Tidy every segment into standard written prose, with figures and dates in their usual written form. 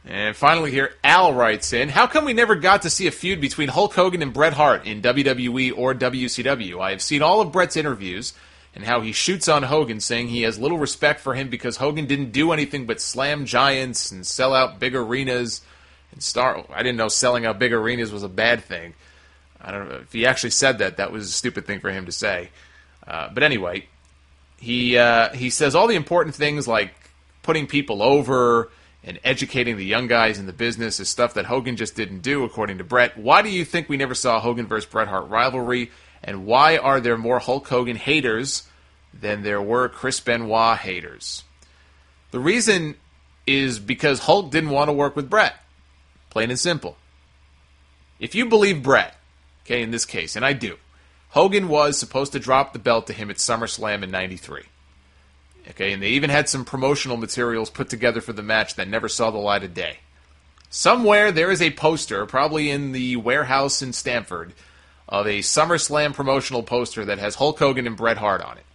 And finally here, Al writes in, how come we never got to see a feud between Hulk Hogan and Bret Hart in WWE or WCW? I have seen all of Bret's interviews and how he shoots on Hogan, saying he has little respect for him because Hogan didn't do anything but slam giants and sell out big arenas. I didn't know selling out big arenas was a bad thing. I don't know if he actually said that. That was a stupid thing for him to say. But anyway, he says all the important things like putting people over and educating the young guys in the business is stuff that Hogan just didn't do, according to Bret. Why do you think we never saw a Hogan vs. Bret Hart rivalry? And why are there more Hulk Hogan haters than there were Chris Benoit haters? The reason is because Hulk didn't want to work with Bret. Plain and simple. If you believe Bret, okay, in this case, and I do, Hogan was supposed to drop the belt to him at SummerSlam in '93. Okay, and they even had some promotional materials put together for the match that never saw the light of day. Somewhere there is a poster, probably in the warehouse in Stamford, of a SummerSlam promotional poster that has Hulk Hogan and Bret Hart on it.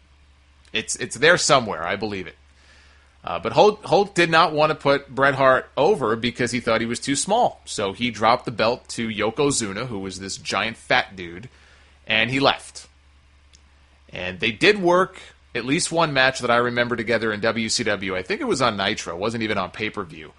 It's there somewhere, I believe it. But Hulk did not want to put Bret Hart over because he thought he was too small. So he dropped the belt to Yokozuna, who was this giant fat dude, and he left. And they did work at least one match that I remember together in WCW. I think it was on Nitro. It wasn't even on pay-per-view,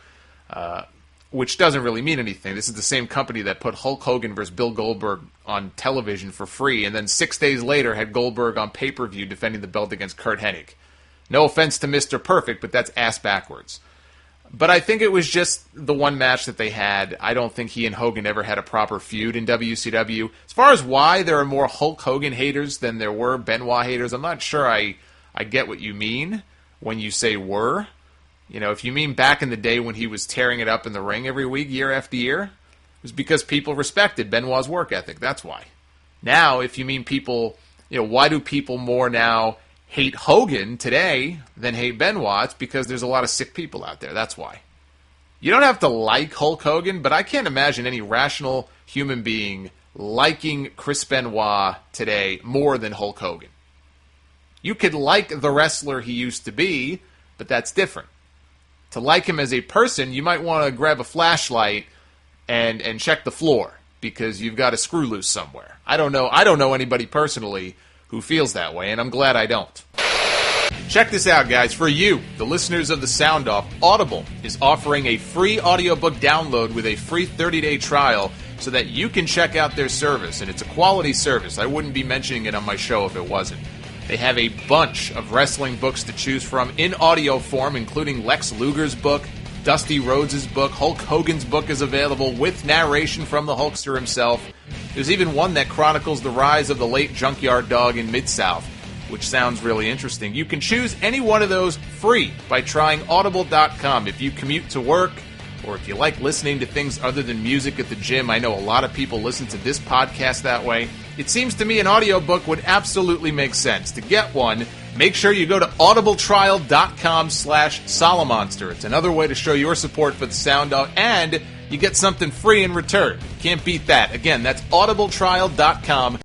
which doesn't really mean anything. This is the same company that put Hulk Hogan versus Bill Goldberg on television for free, and then 6 days later had Goldberg on pay-per-view defending the belt against Kurt Hennig. No offense to Mr. Perfect, but that's ass backwards. But I think it was just the one match that they had. I don't think he and Hogan ever had a proper feud in WCW. As far as why there are more Hulk Hogan haters than there were Benoit haters, I'm not sure I get what you mean when you say were. You know, if you mean back in the day when he was tearing it up in the ring every week, year after year, it was because people respected Benoit's work ethic. That's why. Now, if you mean people, why do people more now hate Hogan today than hate Benoit? It's because there's a lot of sick people out there. That's why. You don't have to like Hulk Hogan, but I can't imagine any rational human being liking Chris Benoit today more than Hulk Hogan. You could like the wrestler he used to be, but that's different. To like him as a person, you might want to grab a flashlight and check the floor because you've got a screw loose somewhere. I don't know anybody personally who feels that way, and I'm glad I don't. Check this out, guys. For you, the listeners of the Sound Off, Audible is offering a free audiobook download with a free 30-day trial so that you can check out their service, and it's a quality service. I wouldn't be mentioning it on my show if it wasn't. They have a bunch of wrestling books to choose from in audio form, including Lex Luger's book, Dusty Rhodes' book, Hulk Hogan's book is available with narration from the Hulkster himself. There's even one that chronicles the rise of the late Junkyard Dog in Mid-South, which sounds really interesting. You can choose any one of those free by trying Audible.com. If you commute to work, or if you like listening to things other than music at the gym, I know a lot of people listen to this podcast that way. It seems to me an audiobook would absolutely make sense. To get one, make sure you go to audibletrial.com/Solomonster. It's another way to show your support for the Sound Off, and you get something free in return. Can't beat that. Again, that's audibletrial.com